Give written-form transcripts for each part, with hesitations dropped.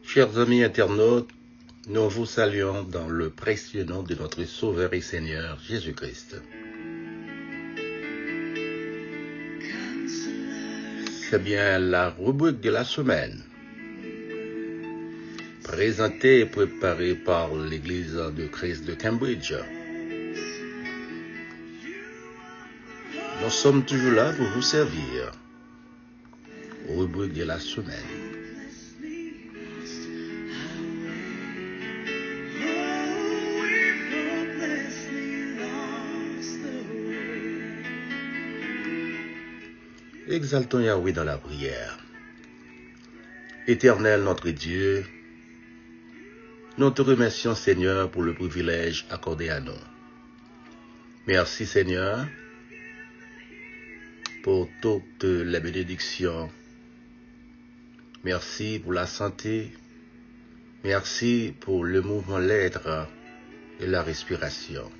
Chers amis internautes, nous vous saluons dans le précieux nom de notre Sauveur et Seigneur Jésus-Christ. C'est bien la rubrique de la semaine, présentée et préparée par l'Église de Christ de Cambridge. Nous sommes toujours là pour vous servir. Rubrique de la semaine. Exaltons Yahweh dans la prière. Éternel notre Dieu, nous te remercions Seigneur pour le privilège accordé à nous. Merci Seigneur pour toutes les bénédictions. Merci pour la santé. Merci pour le mouvement l'être et la respiration.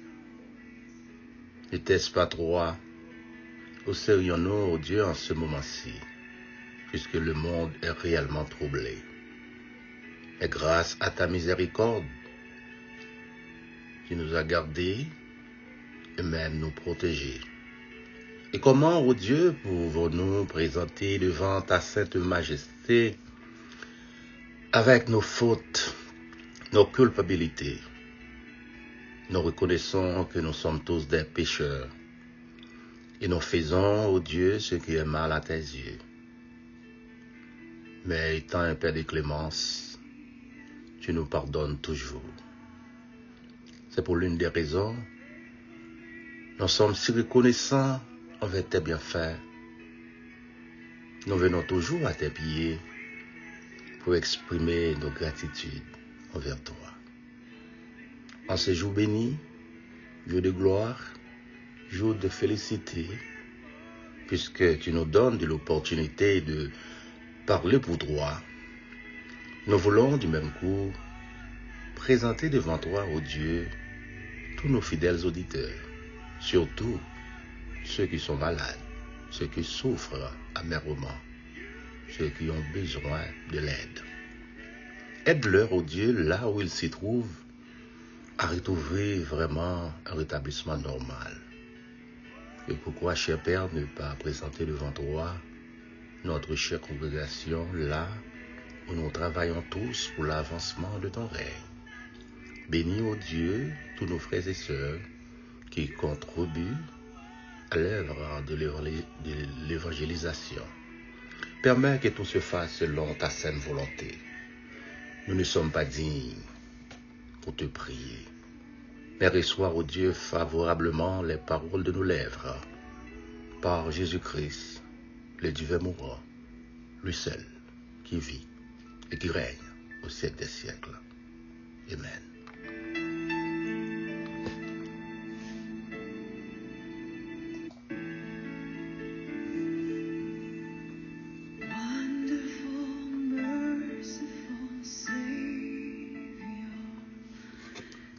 N'était-ce pas toi? Où serions-nous, ô Dieu, en ce moment-ci, puisque le monde est réellement troublé? Et grâce à ta miséricorde, tu nous as gardés et même nous protégés. Et comment, ô Dieu, pouvons-nous présenter devant ta sainte majesté avec nos fautes, nos culpabilités? Nous reconnaissons que nous sommes tous des pécheurs. Et nous faisons, ô Dieu, ce qui est mal à tes yeux. Mais étant un Père de clémence, tu nous pardonnes toujours. C'est pour l'une des raisons, nous sommes si reconnaissants envers tes bienfaits. Nous venons toujours à tes pieds pour exprimer nos gratitudes envers toi. En ce jour béni, jour de gloire, jour de félicité, puisque tu nous donnes de l'opportunité de parler pour droit, nous voulons du même coup présenter devant toi, ô Dieu, tous nos fidèles auditeurs, surtout ceux qui sont malades, ceux qui souffrent amèrement, ceux qui ont besoin de l'aide. Aide-leur, ô Dieu, là où ils s'y trouvent, à retrouver vraiment un rétablissement normal. Et pourquoi, cher Père, ne pas présenter devant toi notre chère congrégation là où nous travaillons tous pour l'avancement de ton règne. Bénis, ô Dieu, tous nos frères et sœurs qui contribuent à l'œuvre de l'évangélisation. Permets que tout se fasse selon ta sainte volonté. Nous ne sommes pas dignes pour te prier. Mais reçois, ô Dieu, favorablement les paroles de nos lèvres, par Jésus-Christ, le divin mourant, lui seul, qui vit et qui règne au siècle des siècles. Amen.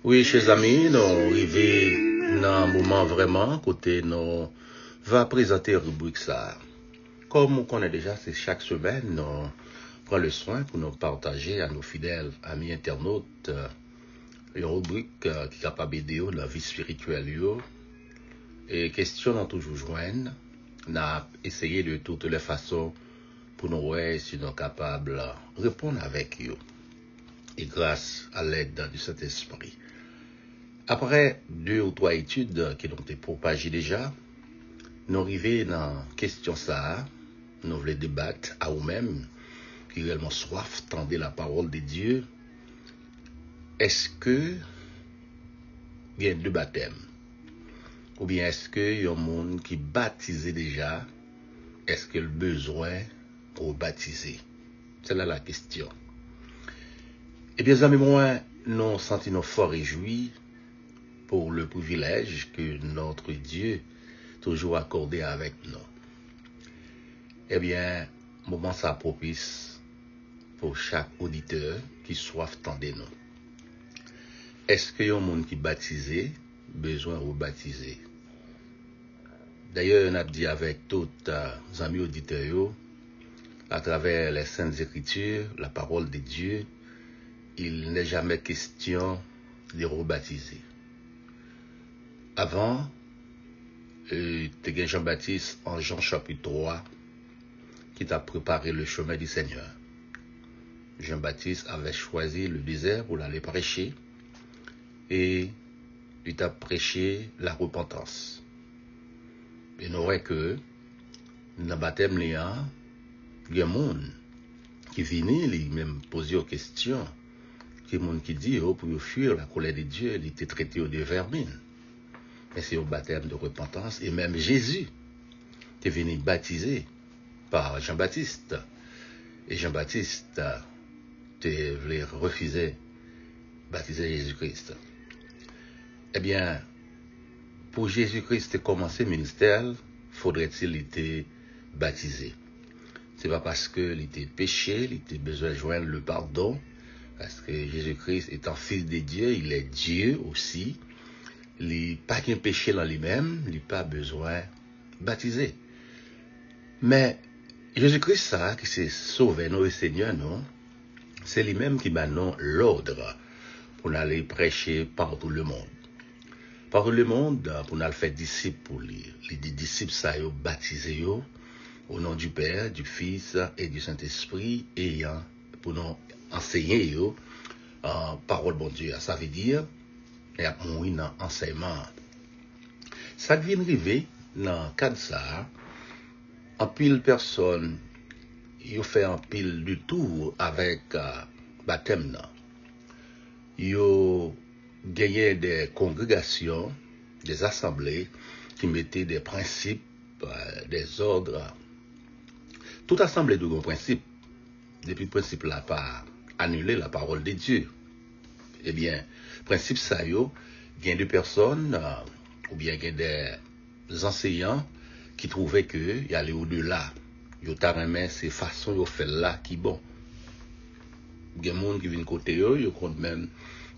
Oui, chers amis, nous arrivons dans un moment vraiment côté nous va présenter rubrique ça. Comme on connaît déjà, c'est chaque semaine, nous prenons le soin pour nous partager à nos fidèles amis internautes une rubrique qui est capable d'aider dans la vie spirituelle. Et question dans toujours joindre, on a essayé de toutes les façons pour nous voir si nous sommes capables de répondre avec eux. Et grâce à l'aide du Saint-Esprit. Après 2 ou 3 études qui ont été propagées déjà, nous arrivons dans la question ça, nous voulons débattre à nous-mêmes, qui réellement soif tendez la parole de Dieu. Est-ce que il y a 2 baptêmes? Ou bien est-ce qu'il y a un monde qui baptisé déjà? Est-ce qu'il y a le besoin de baptiser? C'est là la question. Eh bien, amis, moi, nous sentons fort réjouis pour le privilège que notre Dieu toujours accordé avec nous. Eh bien, moment ça propice pour chaque auditeur qui soif tendre nous. Est-ce que y a un monde qui baptisé, besoin de rebaptiser? D'ailleurs, on a dit avec tous les amis auditeurs, à travers les Saintes Écritures, la parole de Dieu, il n'est jamais question de rebaptiser. Avant, Jean-Baptiste en Jean chapitre 3, qui t'a préparé le chemin du Seigneur. Jean-Baptiste avait choisi le désert pour aller prêcher et il t'a prêché la repentance. Et n'aurait que dans le baptême, il y a des gens qui viennent, ils même poser des questions. Il y a des gens qui disent, pour fuir la colère de Dieu, il était traité de vermine. Mais c'est au baptême de repentance. Et même Jésus est venu baptiser par Jean-Baptiste. Et Jean-Baptiste voulait refuser baptiser Jésus-Christ. Eh bien, pour Jésus-Christ commencer le ministère, faudrait-il être baptisé. C'est pas parce qu'il était péché, il était besoin de joindre le pardon, parce que Jésus-Christ étant fils de Dieu, il est Dieu aussi. Il n'a pas qu'un péché dans lui-même, il n'a pas besoin de baptiser. Mais Jésus-Christ, ça, qui s'est sauvé, nous, le Seigneur, non, c'est lui-même qui m'a donné l'ordre pour aller prêcher partout le monde. Partout le monde, pour nous faire disciples pour lui. Les disciples, ça, ils baptisés au nom du Père, du Fils et du Saint-Esprit, et pour nous enseigner parole bon Dieu. Ça veut dire, il y a un enseignement. Ça vient arriver dans le cadre de ça, en pile personne, il fait un pile du tour avec baptême. Il gagné des congrégations, des assemblées qui mettaient des principes, des ordres. Toute assemblée de gros principes, depuis le principe là pas annuler la parole de Dieu. Eh bien, principe ça il y a des personnes ou bien il y a des enseignants qui trouvaient que y aller au-delà. Yo ta remet ces façons yo fait là qui bon. Il y a des gens qui viennent côté yo, yo compte même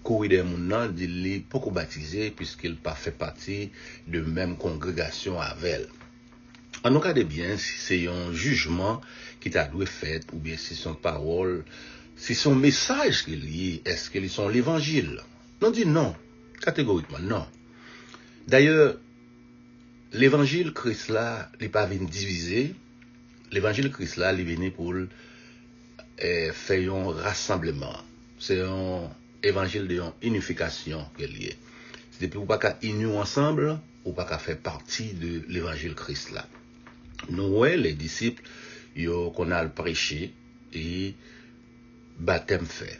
courir des moun nan dit li pourquoi baptiser puisqu'il pas fait partie de même congrégation avec elle. En tout cas de bien, si c'est un jugement qui t'a dû fait ou bien si son parole, si son message qu'il lit, est-ce qu'ils sont l'évangile? On dit non, catégoriquement non. D'ailleurs, l'évangile Christ là, il n'est pas venu diviser. L'évangile Christ là, il est venu pour faire un rassemblement. C'est un évangile de unification qu'il y a. C'est depuis ou pas qu'à unir ensemble, ou pas qu'à faire partie de l'évangile Christ là. Nous, les disciples, qu'on a le prêché et baptême fait.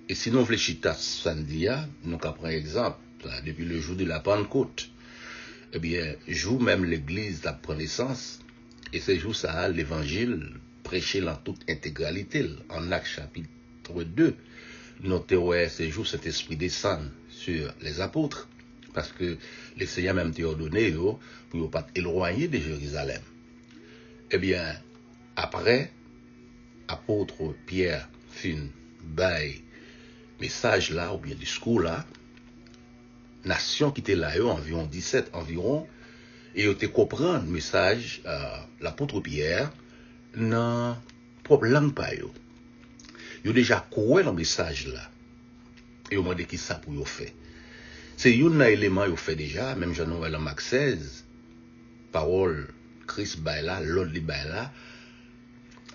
Et sinon, on fléchit à samedi, nous prenons exemple, depuis le jour de la Pentecôte. Eh bien, jour même l'église la prend naissance, et ce jour ça, l'évangile prêché dans toute intégralité, en Actes chapitre 2. Notez ouais, ce jour cet esprit descend sur les apôtres, parce que le Seigneur même t'a ordonné pour ne pas éloigner de Jérusalem. Eh bien, après, apôtre Pierre fin bail message là, ou bien discours là, nation qui était là, environ 17 environ, et ils te comprendre le message l'apôtre Pierre dans propre langue pa yo. Yo déjà couru dans le message là. Et au moins de qui ça pour yo faire. C'est un élément yo fait déjà, même Jean Noël en Marc 16, parole Christ baila, l'autre li baila,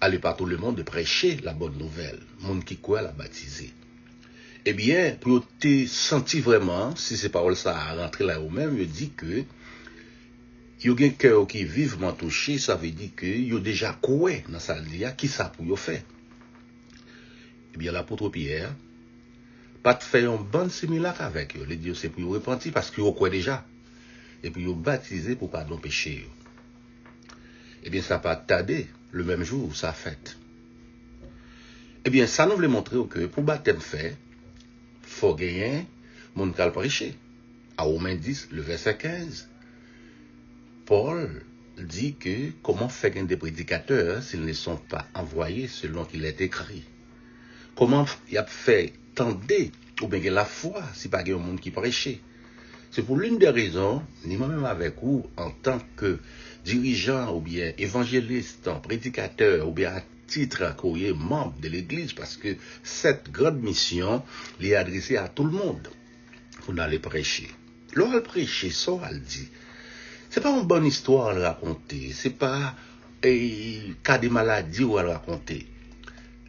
aller partout le monde de prêcher la bonne nouvelle, monde qui croit la baptiser. Eh bien, pour te sentir vraiment, si ces paroles ça a rentré là ou même, je dis que yo gen cœur qui vivement touché, ça veut dire que yo déjà croit dans ça dia qui ça pour yo faire. Eh bien, l'apôtre Pierre pas de faire un bon simulacre avec eux. Les dieux c'est pour repentir parce que yo croit déjà. Et puis yo baptisé pour pardon péché. Eh bien, ça pas tarder le même jour où ça fait. Eh bien, ça nous voulait montrer que pour baptême fait, faut gagner mon cal prêcher. À Romains 10, le verset 15, Paul dit que comment faire des prédicateurs s'ils ne sont pas envoyés selon qu'il est écrit. Comment il a fait tendre ou bien la foi si pas un monde qui prêchait. C'est pour l'une des raisons, ni moi-même avec vous, en tant que dirigeant ou bien évangéliste, prédicateur ou bien à titre courrier membre de l'Église, parce que cette grande mission est adressée à tout le monde pour aller prêcher. Lorsqu'elle prêche, ça, elle dit, c'est pas une bonne histoire à raconter, c'est pas un cas de maladie à raconter.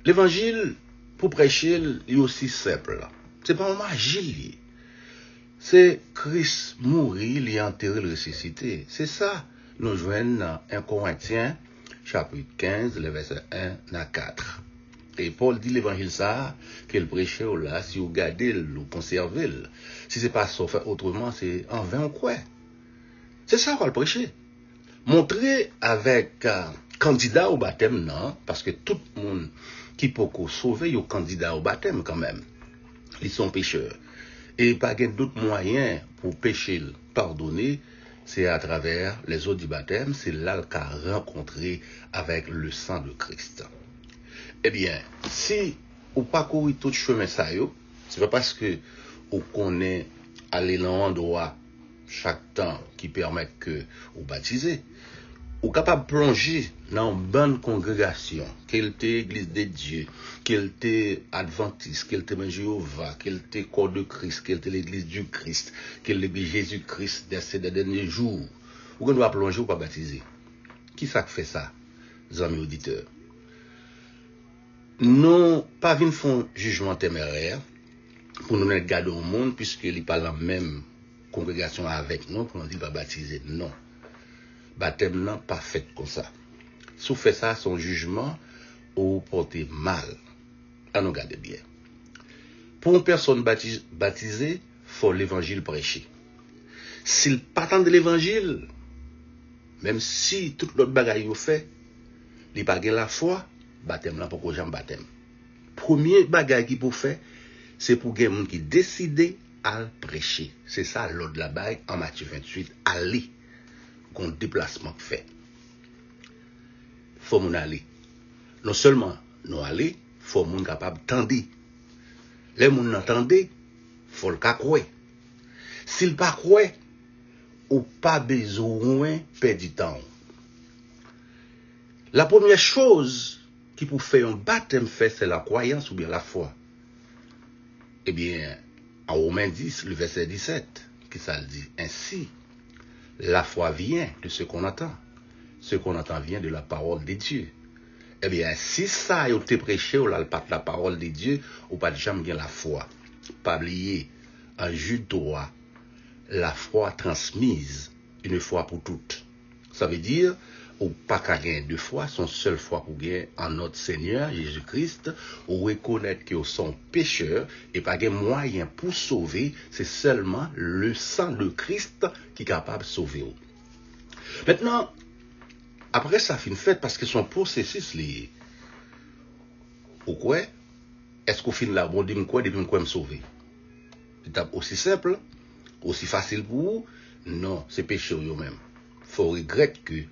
L'évangile, pour prêcher, est aussi simple. C'est pas une magie. C'est Christ mourir, il est enterré, le ressuscité. C'est ça. Nous joignons dans 1 Corinthiens, chapitre 15, le verset 1 à 4. Et Paul dit l'évangile ça, qu'il prêchait là, si vous gardez le, vous conservez le. Si c'est pas ça, fait autrement, c'est en vain ou quoi. C'est ça qu'on va le prêcher. Montrer avec candidat au baptême, non, parce que tout le monde qui peut sauver, il est candidat au baptême quand même. Ils sont pécheurs. Et pas d'autres moyens pour pécher, pardonner, c'est à travers les eaux du baptême, c'est là qu'a rencontré avec le sang de Christ. Eh bien, si ou pas courir tout chemin ça, c'est pas parce que on connaît aller dans un endroit chaque temps qui permet que vous baptisez, ou capable de plonger dans une bonne congrégation, qu'elle était Église de Dieu, qu'elle était Adventiste, qu'elle était Jéhovah, qu'elle était Corps de Christ, qu'elle était l'Église du Christ, qu'elle était Jésus-Christ des derniers jours, ou qu'on doit plonger ou pas baptiser. Qui ça fait ça, amis auditeurs? Non, pas venir faire jugement téméraire pour nous mettre garder au monde, puisqu'il n'est pas la même congrégation avec nous, pour nous dire pas baptiser. Non. Baptême non pas fait comme ça. Si vous faites ça, son jugement, ou portez mal. À nous garder bien. Pour une personne baptisée, il faut l'évangile prêcher. S'il pas attend de l'évangile, même si toute l'autre bagaille vous fait, il pas la foi, baptême là pour que j'aime baptême. Premier bagaille qui pour faire, c'est pour que gens qui décident à prêcher. C'est ça l'autre la bagaille en Matthieu 28, aller. Qu'on déplacement fait. Faut mon aller. Non seulement nous aller, faut mon capable tendre. Les moun n'entendent, faut le croire. S'il pas croire, ou pas besoin perdre du temps. La première chose qui pour faire un baptême fait, c'est la croyance ou bien la foi. Eh bien, en Romains 10, le verset 17, qui ça le dit ainsi. La foi vient de ce qu'on entend. Ce qu'on entend vient de la parole de Dieu. Eh bien, si ça a été prêché ou la parole de Dieu, ou pas de jamais bien la foi. Pas oublier, en Jude 3, la foi transmise une fois pour toutes. Ça veut dire, ou pas qu'à gagner deux fois, son seule foi pour gagner en notre Seigneur Jésus-Christ, ou reconnaître qu'ils sont pécheurs et pas gagner moyen pour sauver, c'est seulement le sang de Christ qui est capable de sauver. Maintenant, après ça fin fait parce que son processus lié. Ou quoi? Est-ce qu'on finit là, bon, dis-moi quoi, depuis quoi me sauver? C'est aussi simple, aussi facile pour vous? Non, c'est péché eux-mêmes. Faut regretter que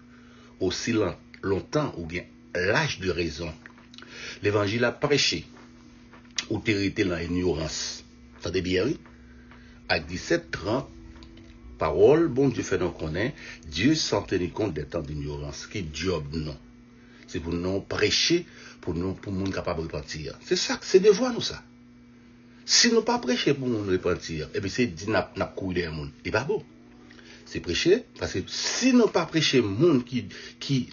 aussi longtemps ou bien l'âge de raison, l'évangile a prêché ou t'hérité dans l'ignorance. Ça dit bien, oui? À 17-30, parole, bon Dieu fait nous connaître, Dieu sans tenir compte des temps d'ignorance. Qui job non? C'est pour nous prêcher, pour nous capable de repentir. C'est ça, c'est devoir nous ça. Si nous pas prêcher pour nous repentir, et bien c'est dit n'a courir des monde. Et pas beau. C'est prêcher, parce que si nous pas prêcher monde qui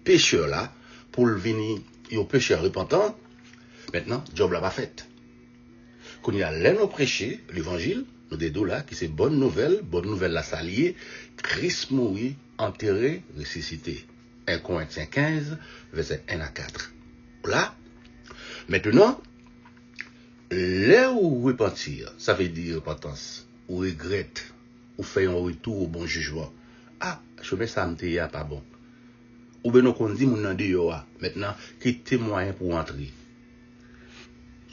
pécheur là, pour le venir, et au pécheur repentant, maintenant, job là pas fait. Quand il y a l'air nous prêcher, l'évangile, nous des deux là, qui c'est bonne nouvelle la salier, Christ mourit, enterré, ressuscité. 1 Corinthiens 15, verset 1 à 4. Là, maintenant, là où repentir, ça veut dire repentance, ou regrette, ou fait un retour au bon jugement. Ah, je mets ça me pas bon. Ou bien on dit mon maintenant, quitter moyen pour entrer.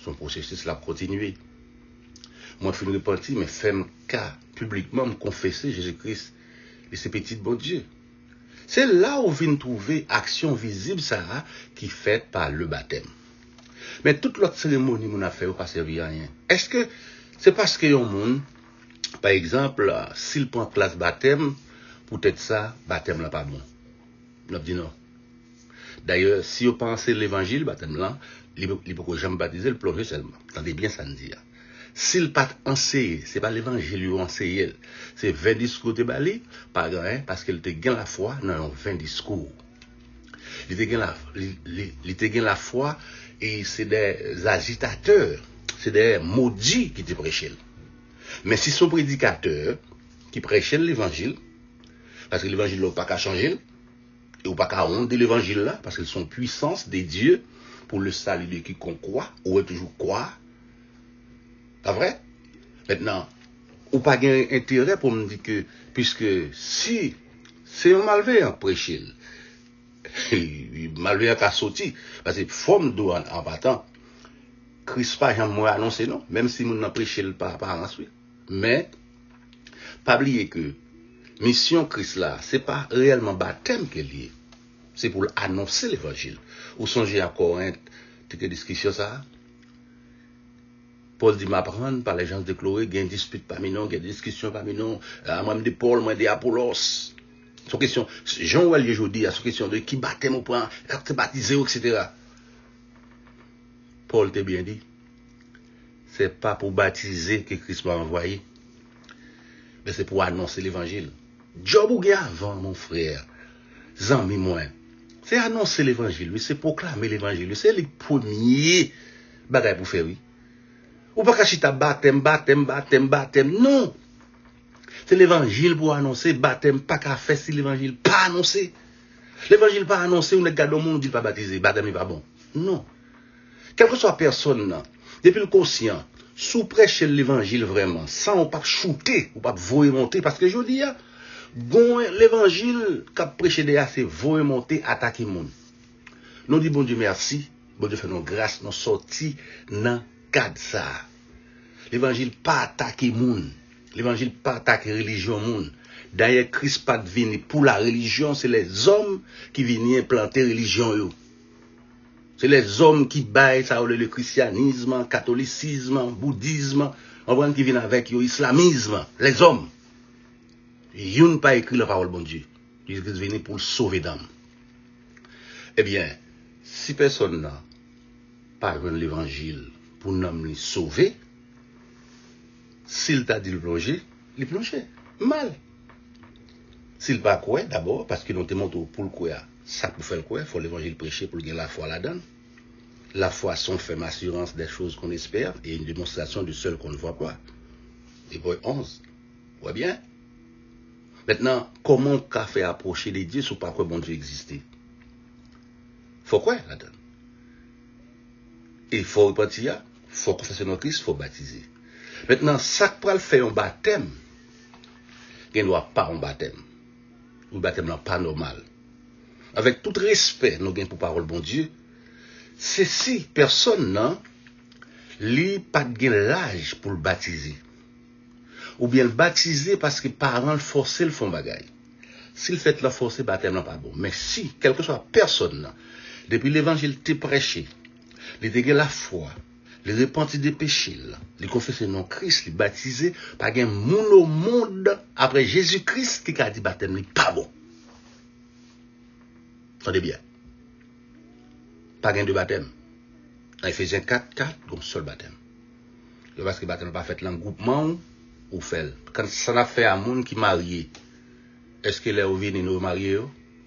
Son processus l'a continué. Moi, je suis repenti, mais fais cas publiquement me confesser Jésus-Christ et ses petits bon Dieu. C'est là où vient trouver action visible ça qui fait par le baptême. Mais toute l'autre cérémonie qu'on a fait, pas servi à rien. Est-ce que c'est parce que un monde, par exemple, s'il prend classe baptême, peut-être ça, baptême là pas bon. On dit non. D'ailleurs, si vous pensez l'évangile, baptême là, il ne peut jamais baptiser, le plonger seulement. Attendez bien ça nous dit. S'il pas enseigné, c'est pas l'évangile lui enseigné, c'est 20 discours de Bali, pas grand, parce qu'il te gagne la foi dans 20 discours. Il te gagne la foi et c'est des agitateurs, c'est des maudits qui te prêchent. Mais si son prédicateur qui prêche l'évangile, parce que l'évangile n'a pas qu'à changer, et ou pas qu'à honte de l'évangile là, parce qu'ils sont puissance des dieux pour le salut de quiconque croit, ou est toujours croire. Pas vrai? Maintenant, ou pas gain intérêt pour me dire que, puisque si c'est un malveillant prêcher, malveillant qu'à sortir, parce que forme d'eau en battant, Christ pas jamais annoncé non, même si nous n'avons prêché le par ensuite. Mais, pas oublier que, mission Christ là, c'est pas réellement baptême qu'elle est. C'est pour annoncer l'évangile. Ou songez à Corinthe, tu as discussion ça? Paul dit m'apprendre par les gens déclarés, il y a une dispute parmi nous, il y a des discussions parmi nous, moi de Paul, moi de Apollos. Son question, Jean-Ouel aujourd'hui, à son question de qui baptême au point, quand tu es baptisé, etc. Paul t'a bien dit, c'est pas pour baptiser que Christ m'a envoyé, mais c'est pour annoncer l'évangile. Job ou bien avant, mon frère, Zami moi, c'est annoncer l'évangile, c'est proclamer l'évangile, c'est les premiers bagages pour faire, oui. Ou pas qu'à baptême, non. C'est l'évangile pour annoncer, baptême, pas qu'à faire si l'évangile pas annoncé. L'évangile pas annoncé, on est gardé au monde, dit pas baptisé, baptême n'est pas bon. Non. Quelle que soit personne, depuis le conscient, sous prêcher l'évangile vraiment, sans pas shooter, ou pas voyer monter, parce que je dis, bon, l'évangile qu'a prêché déjà, c'est voyer monter, attaquer le monde. Nous disons bon Dieu merci, bon Dieu fait nos grâces, nous sortis dans cadre ça. L'évangile pas attaquer monde. L'évangile pas attaquer religion monde. D'ailleurs Christ pas venu pour la religion, c'est les hommes qui viennent implanter religion yo. C'est les hommes qui baillent ça le christianisme, catholicisme, bouddhisme, on voit qui viennent avec yo islamisme, les hommes. Ils n'ont pas écrit la parole bon Dieu. Ils viennent pour sauver d'âme. Eh bien, si personne n'a pas l'évangile pour nous sauver, s'il t'a dit le plonger, il plonge mal. S'il pas quoi, d'abord, parce que nous te montrons pour le quoi, ça pour faire le quoi, il faut l'évangile prêcher pour gagner la foi là-dedans. La foi sont fait assurance des choses qu'on espère et une démonstration de celles qu'on ne voit pas. Hébreux 11. Voit bien? Maintenant, comment qu'a fait approcher les dieux sous pas quoi bon Dieu existait? Faut quoi là-dedans? Il faut repentir, il faut confesser notre Christ, il faut baptiser. Maintenant, ça pour le faire un baptême, il ne doit pas un baptême. Un baptême n'est pas normal. Avec tout respect, nous avons pour parole bon Dieu, c'est si personne n'a pas de l'âge pour le baptiser. Ou bien le baptiser parce que les parents le forcent le font bagaille. S'il fait le forcer, le baptême n'est pas bon. Mais si, quelle que soit personne, depuis l'évangile t'est prêché, il a la foi, il a repenti des péchés, il a confessé non Christ, il a baptisé, par un monde au monde après Jésus-Christ qui a dit baptême n'est pas bon. Entendez bien. Pas gain de baptême. Dans Ephésiens 4, donc seul baptême. Parce que le baptême n'est pas fait dans le groupement ou fait. Quand ça n'a fait à un monde qui est marié, est-ce que les ovines nous mariés,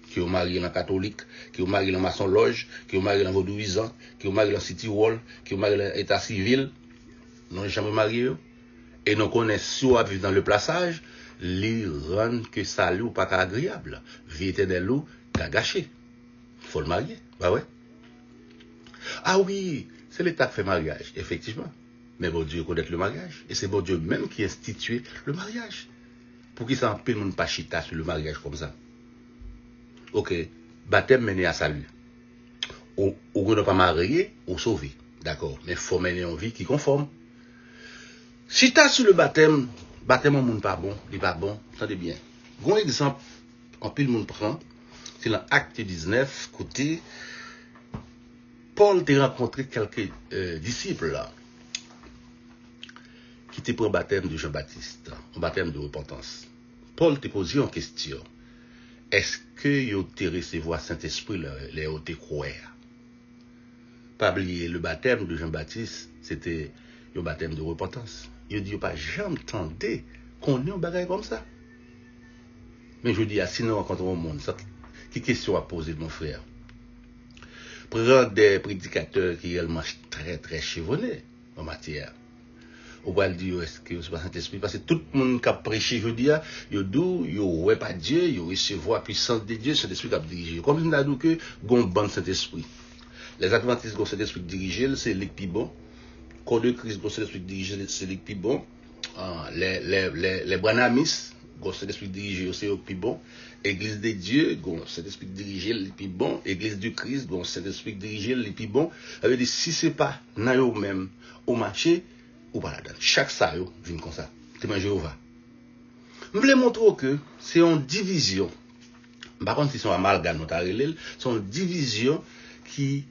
qui sont mariés dans la catholique, qui sont mariés dans la maçon loge, qui sont mariés dans vaudouisant, qui sont mariés dans City Wall, qui sont mariés dans l'état civil, non jamais mariés. Et nous connaissons à vivre dans le plaçage, les rendent que ça ou pas agréable. Vie éternelle ou qu'à gâcher. Il faut le marier. Bah ouais. Ah oui, c'est l'État qui fait mariage, effectivement. Mais bon Dieu connaît le mariage. Et c'est bon Dieu même qui institue le mariage. Pour qu'il s'en pile mon pas chita sur le mariage comme ça. Ok, baptême mené à salut. Ou ne pas marier, ou sauver. D'accord. Mais il faut mener une vie qui conforme. Chita sur le baptême au monde pas bon, il pas bon, attendez bien. Bon exemple, en pile monde prend, C'est dans Acte 19, côté, Paul a rencontré quelques disciples là, qui étaient pour le baptême de Jean-Baptiste, un baptême de repentance. Paul t'a posé une question. Est-ce que vous avez recevoir Saint-Esprit, les ont croire? Pas oublier, le baptême de Jean-Baptiste, c'était un baptême de repentance. Il dit, pas jamais entendu qu'on ait un bagage comme ça. Mais je dis, sinon, on rencontre au monde, ça, quelle question à poser, mon frère? Prends des prédicateurs qui réellement très, très chevronnés en matière. On va dire, est-ce que c'est pas Saint-Esprit? Parce que tout le monde qui a prêché, je dis, il dit, il ouais pas Dieu, il recevoir la puissance de Dieu, Saint-Esprit qui a dirigé. Comme il a dit que, gon bon Saint-Esprit. Les Adventistes qui ont Saint-Esprit dirigé, c'est les plus bon. Corps de Christ qui ont Saint-Esprit dirigé, c'est les plus bon. Les Branhamistes, qui ont Saint-Esprit dirigé, c'est les plus bon. Église de Dieu, qui ont Saint-Esprit dirigé, les plus bon. Église du Christ, qui ont Saint-Esprit dirigé, les plus bon. Ça veut dire, si ce n'est pas dans eux-mêmes, au marché, ou pas là-dedans. Chaque ça, vient comme ça. Témoin Jéhovah. Je voulais montrer que c'est une division. Par contre, si c'est un amalgame, c'est une division qui,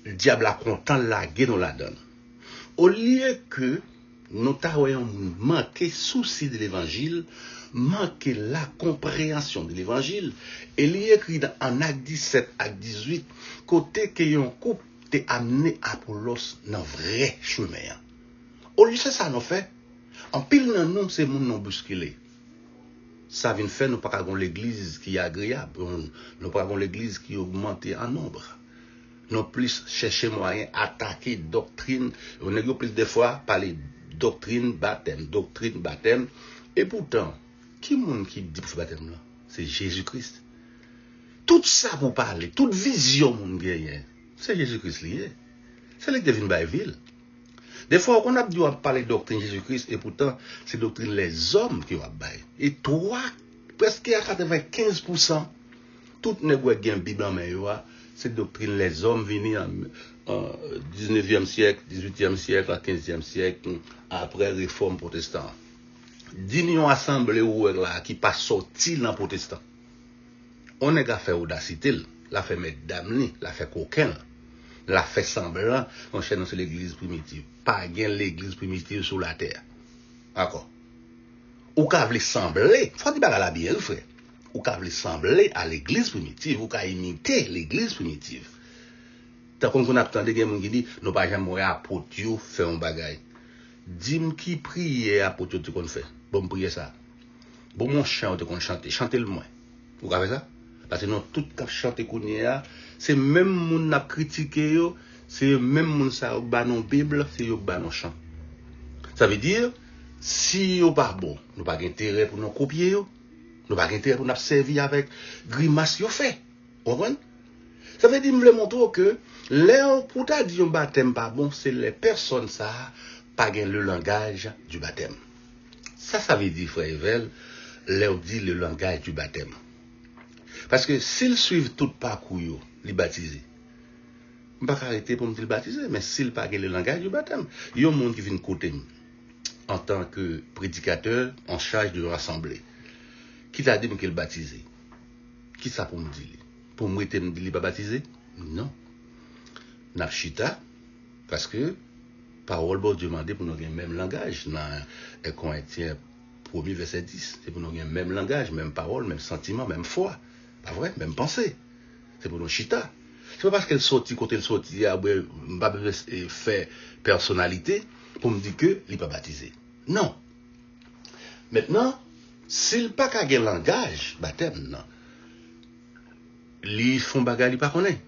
le diable a content la guerre dans la donne. Au lieu que nous avons manqué souci de l'évangile, manqué la compréhension de l'évangile, et il est écrit en acte 17, acte 18, côté que yon couple t'est amené Apollos dans vrai chemin. Au lieu de ça, nous fait, en pile dans nous, c'est moun non bousculé. Ça vient faire, nous pas avons l'église qui est agréable, nous pas avons l'église qui augmente en nombre. Nous plus chercher moyen attaquer doctrine, on a plus des fois parler doctrine baptême, et pourtant, qui monde qui dit pour ce baptême là? C'est Jésus-Christ. Tout ça pour parler, toute vision mon gagne, c'est Jésus-Christ lié. C'est lui qui devine Baïville. Des fois, on a dû parler de doctrine Jésus-Christ, et pourtant, c'est doctrine les hommes qui va bailler. Et toi, presque à 95%, tout ne voit bien Bible en main, c'est doctrine les hommes venus en 19e siècle, 18e siècle, 15e siècle, après réforme protestante. D'union assemblée ou là, qui pas sorti dans protestant. On n'a pas fait audacité, l'a fait mettre damné, l'a fait coquin. La fait semblant, on cherche dans l'église primitive. Pas gain l'église primitive sur la terre. D'accord. Ou qu'a voulu sembler, faut dire à la bien, frère. Ou qu'a voulu sembler à l'église primitive, ou qu'a imiter l'église primitive. Tant qu'on a entendu des gens qui disent, nous pas jamais mourir apôtre, faire un bagage. Dis-moi qui prie apôtre, tu qu'on fait. Bon, me prier ça. Bon, mon chant, tu qu'on chante. Chantez le moins. Vous avez ça? Parce que nous, tout cap chanter qu'on y a, c'est même moun n'a critiqué yo, c'est même moun ça ba non Bible, c'est yo ba non chant. Ça veut dire si yo pas bon, nous pas intérêt pour nous copier yo, nous pas intérêt pour nous servir avec grimace yo fait. Vous comprenez? Ça veut dire me montrer que les pour ta dire un baptême pas bon, c'est les personnes ça pas gain le langage du baptême. Ça veut dire frère Evel, leur dit le langage du baptême. Parce que s'ils suivent tout parcours, les baptisés, je ne vais pas arrêter pour me dire baptiser, mais s'ils ne parlent pas le langage du baptême, il y a un monde qui vient côté en tant que prédicateur en charge de rassembler. Qui t'a dit qu'il est baptisé? Qui ça pour me dire? Pour me dire qu'il n'est pas baptisé? Non. Nafchita, parce que parole bon demandé pour nous avoir le même langage dans Corinthiens 1er verset 10. C'est pour nous avoir le même langage, même parole, même sentiment, même foi. Pas vrai, même pensée. C'est pour nos chita. C'est pas parce qu'elle sortit, quand elle sortit, elle va faire personnalité pour me dire que il n'est pas baptisé. Non. Maintenant, s'il pas qu'à un langage, baptême, non. Ils font bagarre, ils pas connaissent.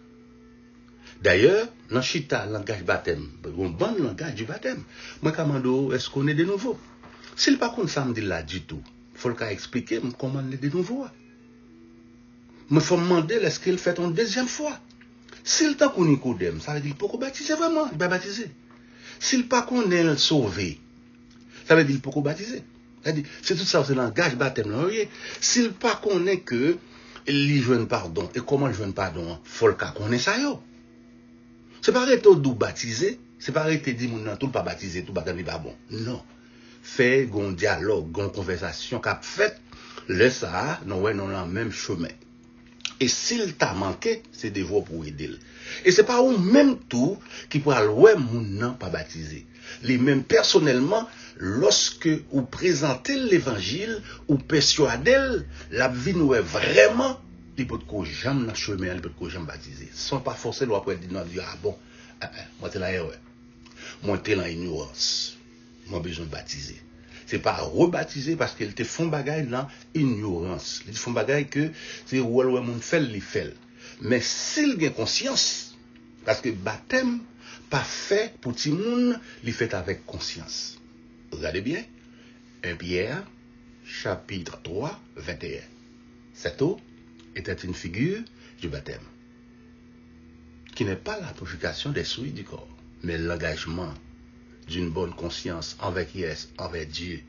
D'ailleurs, dans chita, langage baptême, un bon langage du baptême. Moi, commando, est-ce qu'on est de nouveau? S'il pas qu'on ça me dit là du tout, il faut le expliquer comment on est de nouveau. Mais il faut me demander est-ce qu'il fait une deuxième fois. S'il t'a qu'on Nicodème, ça veut dire pourquoi baptiser vraiment, il va baptiser. S'il pas qu'on est sauvé, ça veut dire pourquoi baptiser. C'est tout ça, c'est le langage baptême. S'il pas qu'on est que il joue pardon, et comment il joue pardon, il faut le cas qu'on est ça yo. C'est pas arrêter de baptiser, c'est pas arrêter de dire non, tout pas baptiser, tout baptême n'est pas bon. Non. Fait un dialogue, une conversation qu'a fait, le ça, nous ouais dans le même chemin. Et s'il t'a manqué, c'est devoir pour aider. Et c'est pas ou même tout qui peut aller moun nan pas baptisé. Les mêmes personnellement, lorsque vous présentez l'évangile, ou persuadez la vie nous est vraiment, il peut que jamais dans le chemin, il peut que jamais baptisé. Sans pas forcer, nous après dire, ah bon, moi t'es là, moi t'es là ignorance. Moi besoin de baptiser. C'est pas rebaptiser parce qu'elle te font bagaille dans ignorance. Ils font bagaille que c'est ouais mon fait li fait. Mais s'il a conscience parce que baptême pas fait pour tout le monde, il fait avec conscience. Regardez bien. 1 Pierre chapitre 3 21. Cette eau était une figure du baptême qui n'est pas la purification des souilles du corps, mais l'engagement d'une bonne conscience envers Dieu.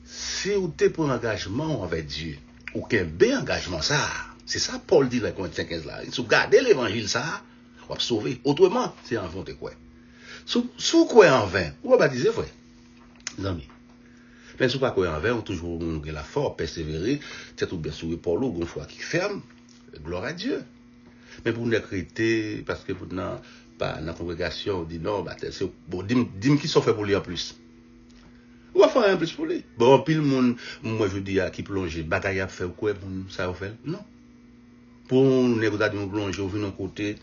Si vous êtes pour l'engagement envers Dieu, ou qu'un bel engagement, ça, c'est ça Paul dit dans Corinthiens 15 là. Si vous gardez l'évangile, ça, vous va sauver. Autrement, c'est en vain de quoi. Si vous croyez en vain, vous va baptiser, frère. Les amis. Mais si vous ne croyez en vain, vous toujours la force, persévérer, c'est tout bien souris pour l'eau, une fois qui ferme, gloire à Dieu. Mais pour nous créer, parce que pour nous, pas dans la congrégation, on dit non, c'est bon, dis-moi qui sont fait pour lui en plus. On va faire un plus pour lui. Bon, puis le monde, moi je dis à qui plonger, bataille à faire quoi pour ça faire? Non. Pour nous négocier de plonger, on vient d'un côté,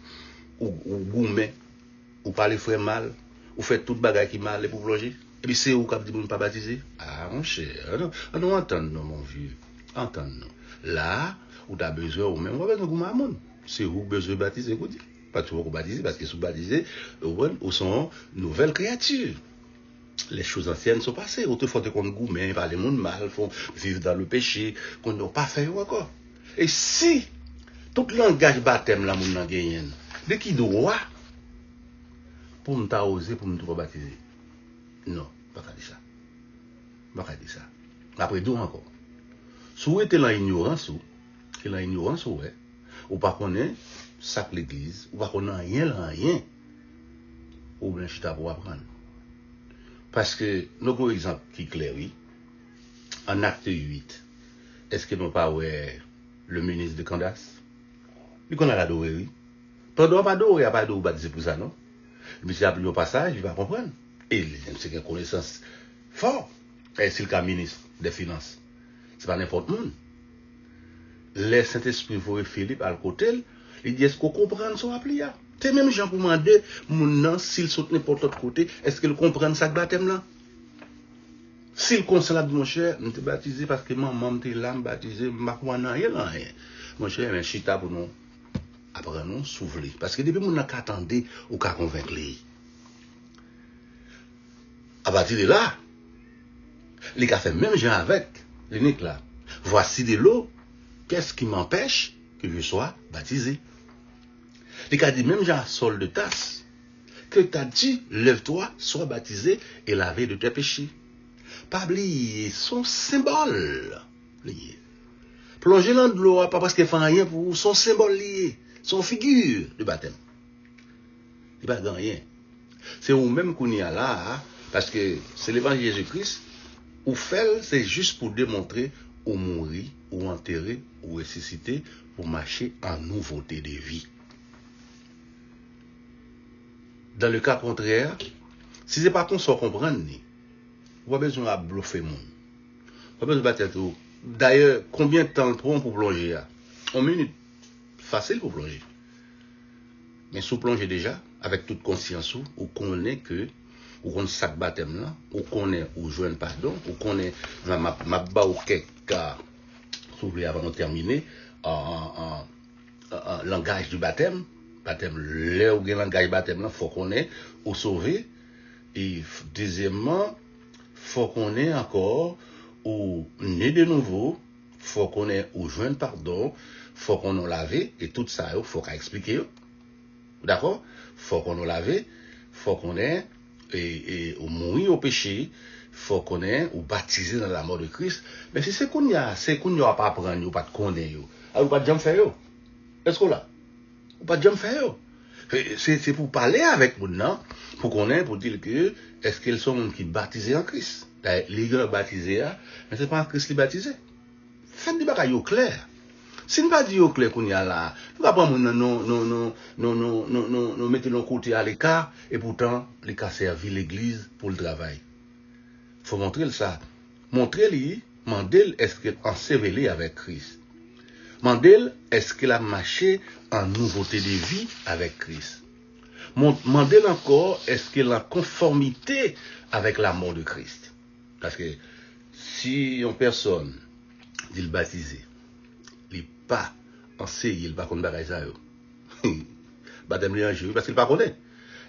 ou gourmet, ou parler frère mal, ou fait toute bagaille qui mal pour plonger. Et puis c'est où qu'on dit pas baptiser? Ah mon cher, non, entends-nous mon vieux, entends-nous. Là, où tu as besoin, ou même, on va besoin de gourmet. C'est où besoin de baptiser, vous dites? Pas toujours baptiser, parce que sous baptisé, ou sont nouvelles créatures. Les choses anciennes sont passées. Autrefois, qu'on goûte, mais par les mondes mal, font vivre dans le péché, qu'on n'a pas fait encore. Et si tout langage baptême, là, mon gagné, de qui doit, pour me oser, pour me trouver baptisé? Non, pas dire ça. Pas dire ça. Après, d'où encore? Si vous êtes dans l'ignorance, ouais, ou pas connaître ça que l'église, ou pas connaître rien, ou bien chita pour apprendre. Parce que, nous avons un exemple qui est clair, oui. En acte 8, est-ce que nous pas ouais, le ministre de Candace? Il qu'on a adoré, oui. Pendant pas adoré, il n'y a pas adoré baptisé pour ça, non? Mais si il y a plus au passage, il va comprendre. Et c'est une connaissance forte. Et c'est le cas ministre des Finances. C'est pas n'importe qui. Le Saint-Esprit voit Philippe à le côté, il dit est-ce qu'on comprend son appli? C'est même gens pour demander, mon s'il saute n'importe l'autre côté, est-ce qu'il comprend ça baptême là? S'il constate mon cher, je suis baptisé parce que maman m'était là, baptisé, rien. Mon cher, un chita pour nous apprendre nous souffler. Parce que depuis mon n'a qu'attendre ou qu'à convaincre les. À partir de là, les gars fait même gens avec l'unique là. Voici de l'eau, qu'est-ce qui m'empêche que je sois baptisé? Les gars dit même gens sol de tasse, que t'as dit, lève-toi, sois baptisé et lavé de tes péchés. Pas oublier son symbole lié. Plonger dans de l'eau, pas parce qu'il fait rien pour son symbole lié, son figure de baptême. Il n'y a pas rien. C'est vous-même qu'on y a là, parce que c'est l'évangile de Jésus-Christ, ou fait, c'est juste pour démontrer ou mourir, ou enterrer, ou ressusciter, pour marcher en nouveauté de vie. Dans le cas contraire, si ce n'est pas qu'on s'en comprend, vous avez besoin de bluffer le monde. Vous avez besoin de battre tout. D'ailleurs, combien de temps prend pour plonger? En minute. Facile pour plonger. Mais si vous plongez déjà, avec toute conscience, ou connaît que, ou qu'on sac baptême là, ou connaît, ou joint pardon, ou connaît, ma bas ou quelques cas, si vous voulez, avant de terminer, en langage du baptême, là où il y a un langage baptême là, faut qu'on ait, ou sauver, et deuxièmement, faut qu'on ait encore, ou né de nouveau, faut qu'on ait, ou joint pardon, faut qu'on ait lavé, et tout ça, faut qu'on explique. D'accord? Faut qu'on ait lavé, faut qu'on ait, et mourir au péché, faut qu'on ait, ou baptisé dans la mort de Christ. Mais si c'est qu'on y a, pas apprendre, ou pas de connaître, ou pas de jamais faire. Est-ce qu'on l'a? Ou pas de jamais faire. C'est pour parler avec nous, non? Pour qu'on ait, pour dire que, est-ce qu'ils sont qui baptisés en Christ? Les gens baptisés, mais c'est pas en Christ qui baptisé. Faites des bagailles clairs. Si nous pas dit au clair qu'on y a là, nous pas prendre non mettre nos côté à l'écart et pourtant les cas servi l'église pour le travail. Faut montrer ça. Montrer lui, Mandel est-ce qu'il enseveli avec Christ. Mandel est-ce qu'il a marché en nouveauté de vie avec Christ. Mandel encore est-ce qu'il est en conformité avec la mort de Christ. Parce que si une personne dit le baptisé, il n'est pas enseigné, il n'est pas contre bagaille ça. Baptême lui en jeu parce qu'il pas connaît.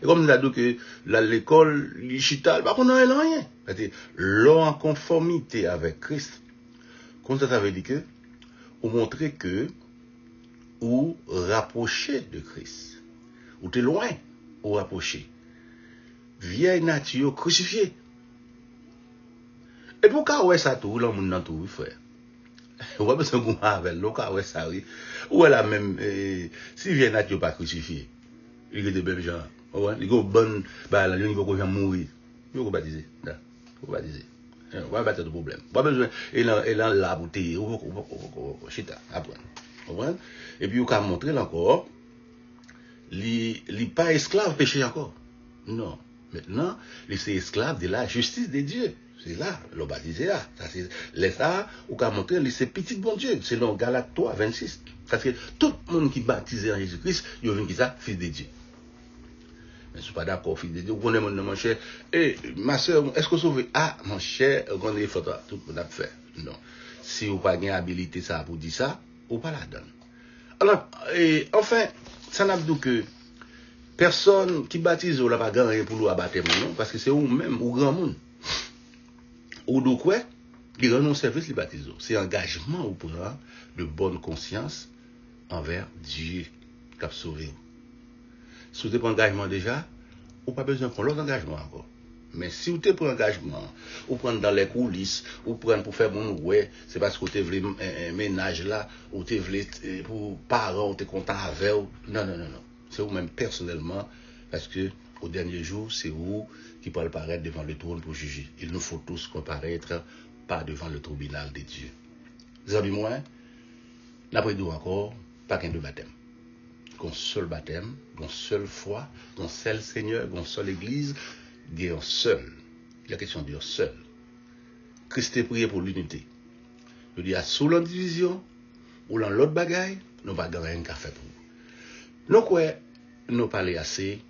Et comme nous avons dit que l'école, l'Ichita, il ne connaît rien. C'est-à-dire, l'on en conformité avec Christ. Comme ça veut dire que, ou montrer que, ou rapprocher de Christ. Ou t'es loin, ou rapprocher. Vieille nature crucifiée. Et pourquoi ouais ça tout, l'homme dans tout, frère? On va besoin qu'on avec l'eau, ouais ça, oui. Ou elle a même, si vieille nature pas crucifiée, il y a des belles gens. Ouais, il y a une bonne, bah, là, il y a une mourir. Il faut baptiser. Il faut baptiser. On va battre de problème. Pas besoin, et là, la bouteille, chita, après. Et puis, on va montrer encore, il n'est pas esclave péché encore. Non. Maintenant, il est esclave de la justice de Dieu. C'est là, le baptisé là. Ça, c'est l'État, on va montrer, c'est petit bon Dieu. C'est dans Galates 3, 26. Parce que tout le monde qui baptise en Jésus-Christ, il vient qui ça, fils de Dieu. Mais je ne suis pas d'accord, fils de Dieu. Vous connaissez mon cher. Et ma soeur, est-ce que vous savez, ah, mon cher, vous connaissez photo, tout le monde a fait. Non. Si vous n'avez pas habilité ça pour dire ça, vous pas la donne. Alors, enfin, ça n'a pas dit que personne qui baptise ou n'a pas gagné pour nous abattre, non, parce que c'est vous-même, ou grand monde. Ou donc, quoi, il rend un service, il baptise. C'est engagement ou prend de bonne conscience envers Dieu qui a sauvé. Si vous avez un engagement déjà, vous n'avez pas besoin de prendre l'autre engagement encore. Mais si vous avez un engagement, vous prenez dans les coulisses, vous prenez pour faire mon ouais, c'est parce que vous avez un ménage là, ou vous avez pour parents, vous êtes content avec vous. Non. C'est vous-même personnellement, parce que au dernier jour, c'est vous qui pourrez paraître devant le trône pour juger. Il nous faut tous comparaître, pas devant le tribunal de Dieu. Vous avez moi, n'après nous encore, pas qu'un de baptême. Qu'un seul baptême, qu'une seule foi, qu'un seul Seigneur, qu'une seule Église, qu'un seul. La question de seul. Christ est prié pour l'unité. Je dis à sous l'indivision, ou dans l'autre bagaille, nous pas gagner un café pour vous. Donc, ouais, nous parler assez,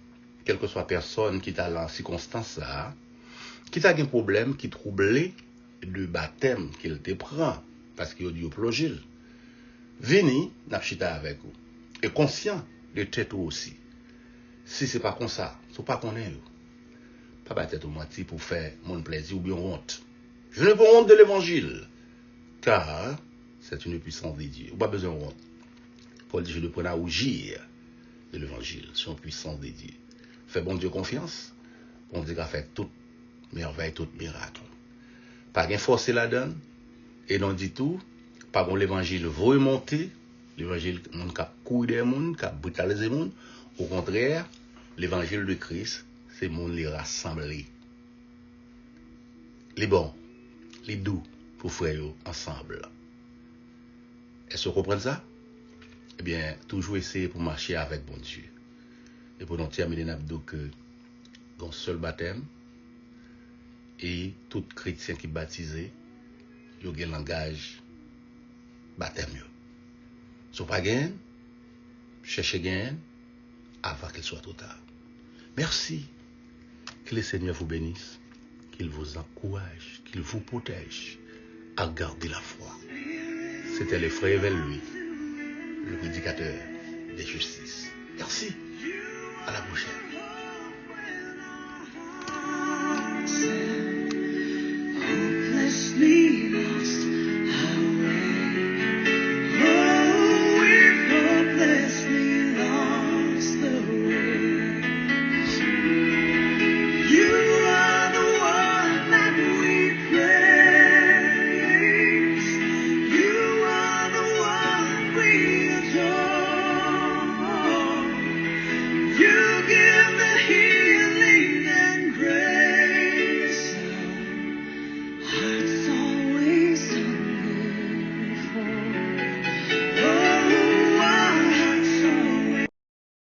quelle que soit la personne qui est dans circonstance là, qui a un problème, qui troublé de baptême qu'il te prend, parce qu'il a dû plonger. Venez, n'achita avec vous. Et conscient de tête aussi. Si c'est pas comme ça, c'est pas qu'on est. Pas battre au moitié pour faire mon plaisir ou bien honte. Je n'ai pas honte de l'évangile. Car c'est une puissance de Dieu. Pas besoin de honte. Paul dit, je ne prends à rougir de l'évangile. C'est une puissance de Dieu. Fais bon Dieu confiance. Bon Dieu a fait toute merveille, tout miracle. Pas de force la donne. Et non dit tout. Pas bon l'évangile vaut monter. L'évangile, on a couru des gens, qui a brutalisé les gens. Au contraire, l'évangile de Christ, c'est le monde les rassembler. Les bons, les doux, pour faire ensemble. Est-ce que vous comprenez ça? Eh bien, toujours essayer pour marcher avec bon Dieu. Et pour nous terminer, nous que un seul baptême, et tout chrétien qui est baptisé, il y a un langage baptême. Si vous n'avez pas gain, cherchez gain avant qu'il soit trop tard. Merci. Que le Seigneur vous bénisse, qu'il vous encourage, qu'il vous protège à garder la foi. C'était le frère vers lui, le prédicateur de justice. Merci. À la prochaine.